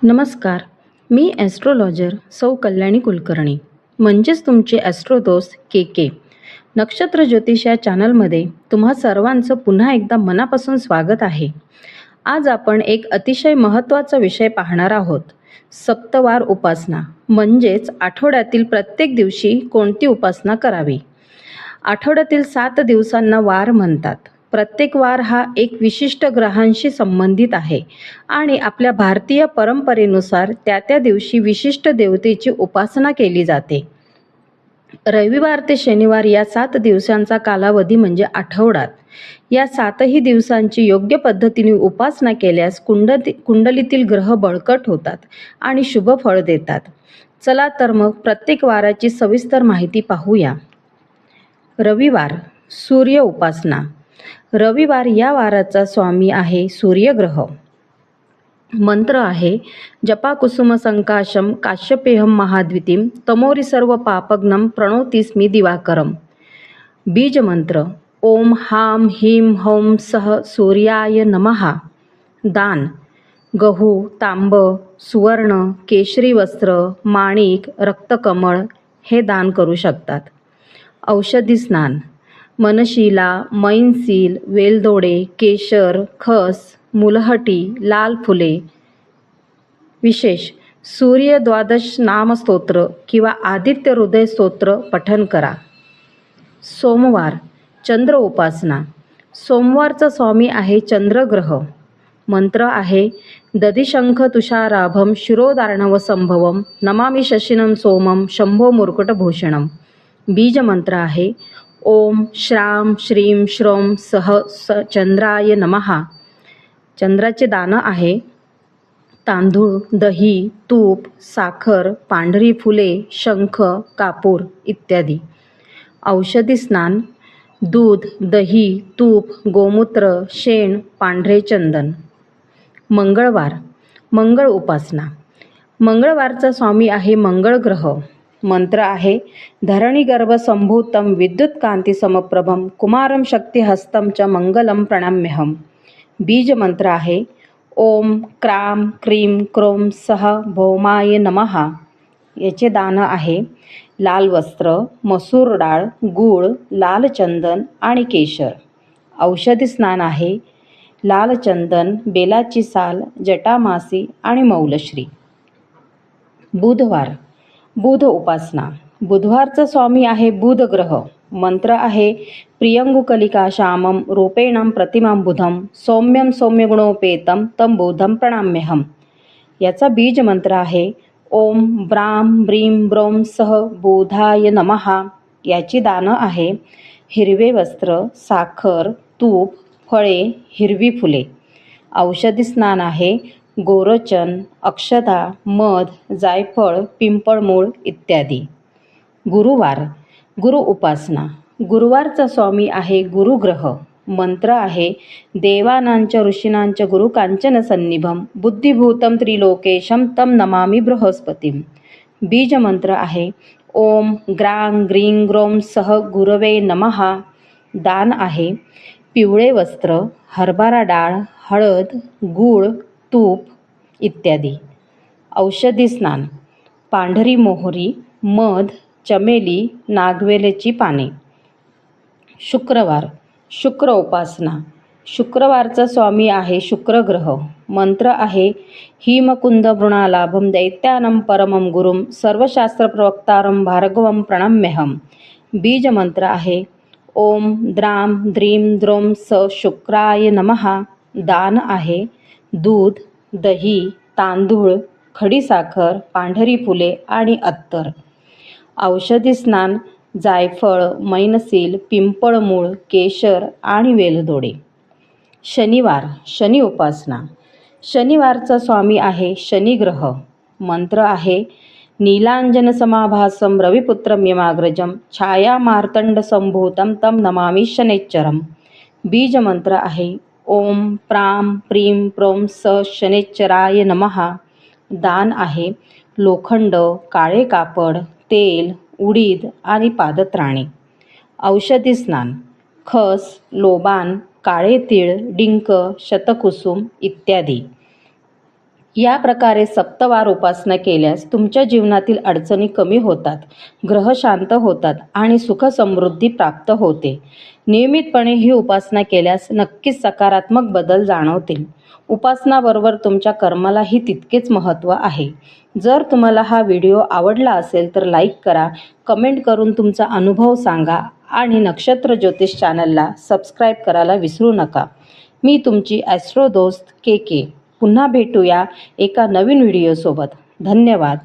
नमस्कार. मी ॲस्ट्रोलॉजर सौ कल्याणी कुलकर्णी, म्हणजेच तुमचे ॲस्ट्रोदोस्त के के. नक्षत्र ज्योतिष या चॅनलमध्ये तुम्हा सर्वांचं पुन्हा एकदा मनापासून स्वागत आहे. आज आपण एक अतिशय महत्त्वाचा विषय पाहणार आहोत. सप्तवार उपासना, म्हणजेच आठवड्यातील प्रत्येक दिवशी कोणती उपासना करावी. आठवड्यातील 7 दिवसांना वार म्हणतात. प्रत्येक वार हा एक विशिष्ट ग्रहांशी संबंधित आहे आणि आपल्या भारतीय परंपरेनुसार त्या दिवशी विशिष्ट देवतेची उपासना केली जाते. रविवार ते शनिवार या 7 दिवसांचा कालावधी म्हणजे आठवड्यात. या 7ही दिवसांची योग्य पद्धतीने उपासना केल्यास कुंडलीतील ग्रह बळकट होतात आणि शुभ फळ देतात. चला तर मग प्रत्येक वाराची सविस्तर माहिती पाहूया. रविवार, सूर्य उपासना. रविवार या वाराचा स्वामी आहे सूर्यग्रह. मंत्र आहे जपाकुसुम संकाशम काश्यपेहम महाद्वितीम तमोरी सर्व पापग्नम प्रणोतीस्मी दिवाकरम. बीज मंत्र ओम हाम ह्रीं हौं सः सूर्याय नमः. दान गहू, तांब, सुवर्ण, केशरी वस्त्र, माणिक, रक्तकमळ हे दान करू शकतात. औषधी स्नान मनशिला, मैनसील, वेलदोडे, केशर, खस, मुलहटी, लाल फुले. विशेष सूर्य द्वादश नामस्तोत्र किंवा आदित्य हृदय स्तोत्र पठण करा. सोमवार, चंद्र उपासना. सोमवारचा स्वामी आहे चंद्रग्रह. मंत्र आहे दधिशंख तुषाराभम शिरोदार्णव संभवम नमामि शशिनं सोमम शंभो मुर्कुटभूषणम. बीज मंत्र आहे ओम श्राम श्रीं श्रोम सह चंद्राय नमः. चंद्राचे दान आहे तांदूळ, दही, तूप, साखर, पांढरी फुले, शंख, कापूर इत्यादी. औषधी स्नान दूध, दही, तूप, गोमूत्र, शेण, पांढरे चंदन. मंगळवार, मंगळ उपासना. मंगळवारचा स्वामी आहे मंगळ ग्रह. मंत्र आहे धरणीगर्भ संभूतं विद्युत कांती समप्रभम कुमारम शक्तिहस्तं च मंगलम प्रणाम्यहम. बीज मंत्र आहे ओम क्राम क्रीम क्रोम सह भौमाय नमः. याचे दान आहे लाल वस्त्र, मसूर डाळ, गूळ, लाल चंदन आणि केशर. औषधी स्नान आहे लाल चंदन, बेलाची साल, जटामासी आणि मौलश्री. बुधवार, बुध उपासना. बुधवारचा स्वामी आहे बुध ग्रह. मंत्र आहे प्रियंगुकलिका श्यामम रूपेणं प्रतिमां बुधं सौम्यं सौम्यगुणोपेतं तं बुधं प्रणाम्यहम. याचा बीज मंत्र आहे ओम ब्राम ब्रीं ब्रों सह बुधाय नमः. याची दानं आहे हिरवे वस्त्र, साखर, तूप, फळे, हिरवी फुले. औषधी स्नान आहे गोरोचन, अक्षता, मध, जायफळ, पिंपळमूळ इत्यादी. गुरुवार, गुरु उपासना. गुरुवारचा स्वामी आहे गुरुग्रह. मंत्र आहे देवानांच्या ऋषीणांच्या गुरु कांचन सन्निभम बुद्धिभूतं त्रिलोकेशम तम नमामि बृहस्पतीम. बीज मंत्र आहे ओम ग्रां ग्रीं ग्रों सह गुरवे नमः. दान आहे पिवळे वस्त्र, हरभरा डाळ, हळद, गूळ, तूप इत्यादी. औषधी स्नान पांढरी मोहरी, मध, चमेली, नागवेलीची पाने. शुक्रवार, शुक्र उपासना. शुक्रवारचा स्वामी आहे शुक्रग्रह. मंत्र आहे हिमकुंद वृणालाभम दैत्यानं परमं गुरुं सर्वशास्त्रप्रवक्तारं भार्गवं प्रणम्यहम. बीज मंत्र आहे ओम द्रां द्रीं द्रों स शुक्राय नमः. दान आहे दूध, दही, तांदूळ, खडीसाखर, पांढरी फुले आणि अत्तर. औषधी स्नान जायफळ, मैनसील, पिंपळमूळ, केशर आणि वेलदोडे. शनिवार, शनी उपासना. शनिवारचा स्वामी आहे शनिग्रह. मंत्र आहे नीलांजन समाभासम रविपुत्रम यमाग्रजम छाया मार्तंड संभूतं तं नमामि शनेच्चरम. बीज मंत्र आहे ओम प्रां प्रीं प्रों स शनेच्चराय नमः. दान आहे लोखंड, काळे कापड, तेल, उडीद आणि पादत्राणे. औषधी स्नान खस, लोबान, काळे तीळ, डिंक, शतकुसुम इत्यादी. या प्रकारे सप्तवार उपासना केल्यास तुमच्या जीवनातील अडचणी कमी होतात, ग्रह शांत होतात आणि सुख समृद्धी प्राप्त होते. नियमितपणे ही उपासना केल्यास नक्कीच सकारात्मक बदल जाणवतील. उपासनाबरोबर तुमच्या कर्मालाही तितकेच महत्त्व आहे. जर तुम्हाला हा व्हिडिओ आवडला असेल तर लाईक करा, कमेंट करून तुमचा अनुभव सांगा आणि नक्षत्र ज्योतिष चॅनलला सबस्क्राईब करायला विसरू नका. मी तुमची ॲस्ट्रो दोस्त के. पुन्हा भेटूया एका नवीन व्हिडिओसोबत. धन्यवाद.